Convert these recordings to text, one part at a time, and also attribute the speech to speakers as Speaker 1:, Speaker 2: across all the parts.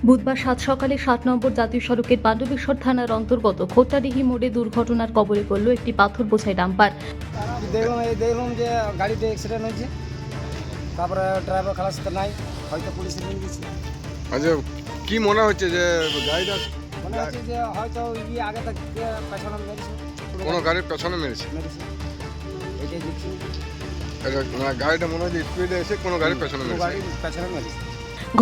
Speaker 1: বুধবার সাত সকালে ৭ নম্বর জাতীয় সড়কের পাণ্ডবেশ্বর থানার অন্তর্গত খোট্টাডিহি মোড়ে দুর্ঘটনার কবলে পড়ল একটি পাথর বোঝাই ডাম্পার।
Speaker 2: দেখলাম যে গাড়িতে অ্যাক্সিডেন্ট হয়েছে, তারপরে ড্রাইভার খালাস তো নাই, হয়তো পুলিশে নিয়ে গেছে।
Speaker 3: আচ্ছা, কি মনে হচ্ছে যে গাড়িটা
Speaker 2: মনে হচ্ছে যে হয়তো আগে থেকে পেছনে মেরেছে,
Speaker 3: কোনো গাড়ির পেছনে মেরেছে?
Speaker 2: এটাই দেখছি।
Speaker 3: গাড়িটা মনে হচ্ছে স্পিডে এসে কোনো গাড়ির পেছনে মেরেছে।
Speaker 2: গাড়ির পেছনে মেরেছে।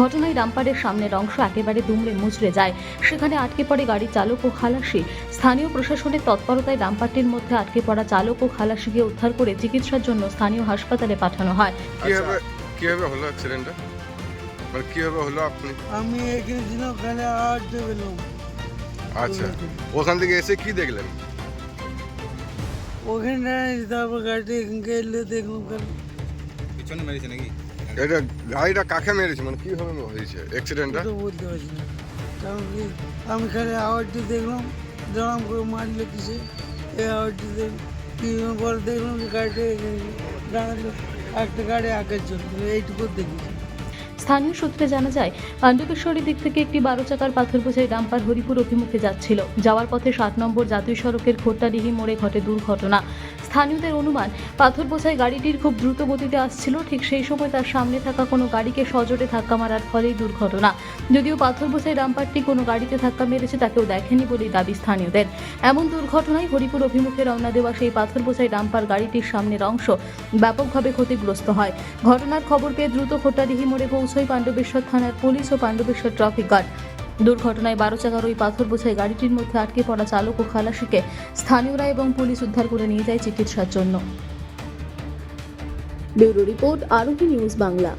Speaker 1: ঘটনায় ডাম্পারের সামনের অংশ একেবারে দুমড়ে মুচড়ে যায়। সেখানে আটকে পড়ে গাড়ির চালক ও খালাসি। স্থানীয় প্রশাসনের তৎপরতায় ডাম্পারটির মধ্যে আটকে পড়া চালক ও খালাসিকে উদ্ধার করে চিকিৎসার জন্য স্থানীয় হাসপাতালে পাঠানো হয়।
Speaker 3: কিভাবে হলো অ্যাক্সিডেন্টটা, মানে কিভাবে হলো?
Speaker 4: আমি এখানে ছিলাম, ওখানে আওয়াজ পেলাম।
Speaker 3: আচ্ছা, ওখান থেকে এসে কি দেখলেন?
Speaker 4: ওখানে তারপর গাড়িটা এখানকে এলে দেখলাম
Speaker 5: পিছনে মেরেছে নাকি?
Speaker 3: এটা গাড়িটা কাকে মেরেছে, মানে কিভাবে হয়েছে অ্যাক্সিডেন্টটা?
Speaker 4: তো বলতে পারছি না, কারণ কি আমি খালি আওয়াজটি দেখলাম, জড়াম করে মারলে কিসে এই আওয়াজটি কিছুক্ষণ পরে দেখলাম যে গাড়িটা দাঁড়ালো, একটা গাড়ি আগে চলছিল, এইটুকু দেখেছি।
Speaker 1: স্থানীয় সূত্রে জানা যায়, পাণ্ডবেশ্বরের দিক থেকে একটি 12 চাকার পাথর বোঝাই ডাম্পার হরিপুর অভিমুখে যাচ্ছিল। যাওয়ার পথে ৭ নম্বর জাতীয় সড়কের খোট্টাডিহি মোড়ে ঘটে দুর্ঘটনা। স্থানীয়দের অনুমান, পাথর বোঝাই গাড়িটির খুব দ্রুত গতিতে আসছিল। ঠিক সেই সময় তার সামনে থাকা কোনো গাড়িকে সজোরে ধাক্কা মারার ফলেই দুর্ঘটনা। যদিও পাথর বোঝাই ডাম্পারটি কোনো গাড়িতে ধাক্কা মেরেছে তা কেউ দেখেনি বলেই দাবি স্থানীয়দের। এমন দুর্ঘটনায় হরিপুর অভিমুখে রওনা দেওয়া সেই পাথর বোঝাই ডাম্পার গাড়িটির সামনের অংশ ব্যাপকভাবে ক্ষতিগ্রস্ত হয়। ঘটনার খবর পেয়ে দ্রুত খোট্টাডিহি মোড়ে পৌঁছয় পাণ্ডবেশ্বর থানার পুলিশ ও পাণ্ডবেশ্বর ট্রাফিক গার্ড। দুর্ঘটনায় 12 চাকার ওই পাথর বোঝাই গাড়িটির মধ্যে আটকে পড়া চালক ও খালাসিকে স্থানীয়রা এবং পুলিশ উদ্ধার করে নিয়ে যায় চিকিৎসার জন্য। ব্যুরো রিপোর্ট, আরোহী নিউজ বাংলা।